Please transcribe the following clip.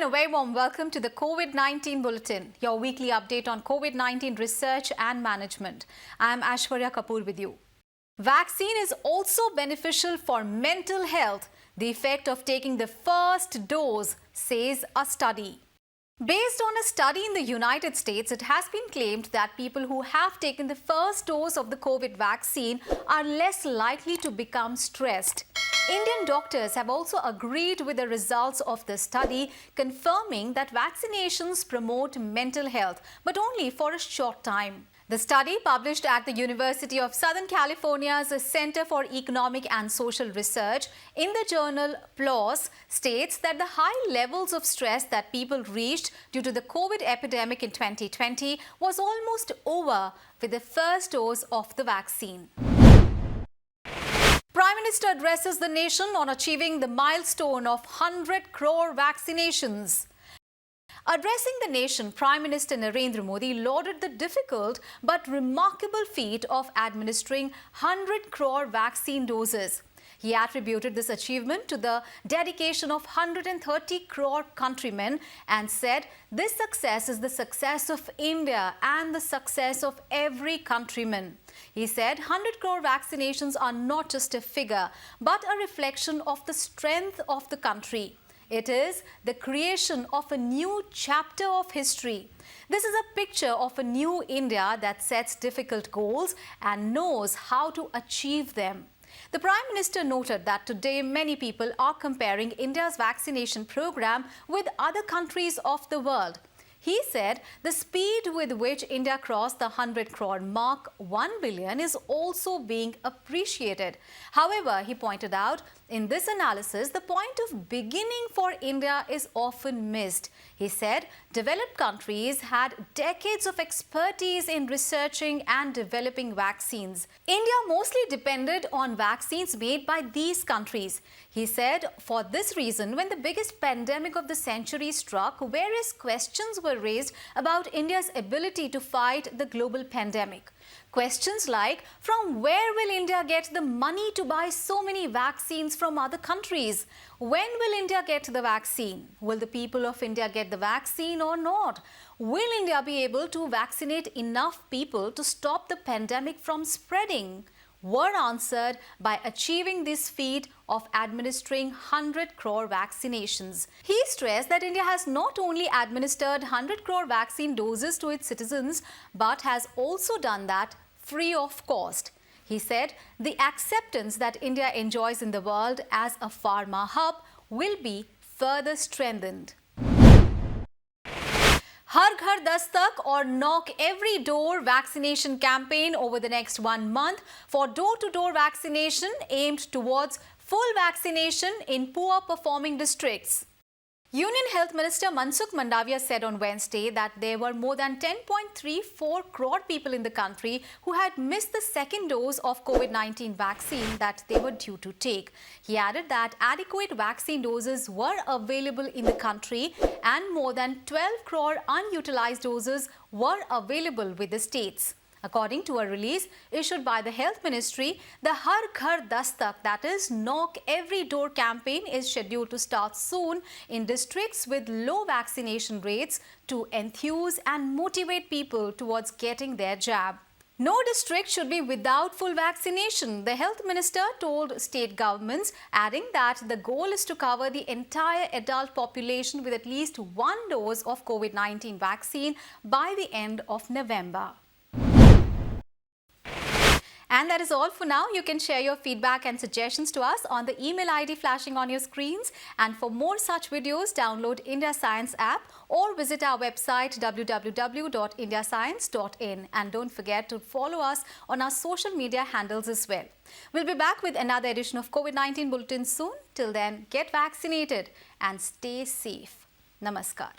a very warm welcome to the COVID-19 Bulletin, your weekly update on COVID-19 research and management. I am Aishwarya Kapoor with you. Vaccine is also beneficial for mental health, the effect of taking the first dose, says a study. Based on a study in the United States, it has been claimed that people who have taken the first dose of the COVID vaccine are less likely to become stressed. Indian doctors have also agreed with the results of the study, confirming that vaccinations promote mental health, but only for a short time. The study, published at the University of Southern California's Center for Economic and Social Research in the journal PLOS, states that the high levels of stress that people reached due to the COVID epidemic in 2020 was almost over with the first dose of the vaccine. Prime Minister addresses the nation on achieving the milestone of 100 crore vaccinations. Addressing the nation, Prime Minister Narendra Modi lauded the difficult but remarkable feat of administering 100 crore vaccine doses. He attributed this achievement to the dedication of 130 crore countrymen and said this success is the success of India and the success of every countryman. He said 100 crore vaccinations are not just a figure but a reflection of the strength of the country. It is the creation of a new chapter of history. This is a picture of a new India that sets difficult goals and knows how to achieve them. The Prime Minister noted that today many people are comparing India's vaccination program with other countries of the world. He said the speed with which India crossed the 100 crore mark, 1 billion, is also being appreciated. However, he pointed out, in this analysis, the point of beginning for India is often missed. He said developed countries had decades of expertise in researching and developing vaccines. India mostly depended on vaccines made by these countries. He said for this reason, when the biggest pandemic of the century struck, various questions were raised about India's ability to fight the global pandemic. Questions like, from where will India get the money to buy so many vaccines from other countries? When will India get the vaccine? Will the people of India get the vaccine or not? Will India be able to vaccinate enough people to stop the pandemic from spreading? Were answered by achieving this feat of administering 100 crore vaccinations. He stressed that India has not only administered 100 crore vaccine doses to its citizens, but has also done that free of cost. He said the acceptance that India enjoys in the world as a pharma hub will be further strengthened. Har Ghar Dastak or Knock Every Door vaccination campaign over the next 1 month for door-to-door vaccination aimed towards full vaccination in poor performing districts. Union Health Minister Mansukh Mandavia said on Wednesday that there were more than 10.34 crore people in the country who had missed the second dose of COVID-19 vaccine that they were due to take. He added that adequate vaccine doses were available in the country and more than 12 crore unutilized doses were available with the states. According to a release issued by the Health Ministry, the Har Ghar Dastak, that is Knock Every Door campaign, is scheduled to start soon in districts with low vaccination rates to enthuse and motivate people towards getting their jab. No district should be without full vaccination, the Health Minister told state governments, adding that the goal is to cover the entire adult population with at least 1 dose of COVID-19 vaccine by the end of November. And that is all for now. You can share your feedback and suggestions to us on the email ID flashing on your screens. And for more such videos, download India Science app or visit our website www.indiascience.in. And don't forget to follow us on our social media handles as well. We'll be back with another edition of COVID-19 Bulletin soon. Till then, get vaccinated and stay safe. Namaskar.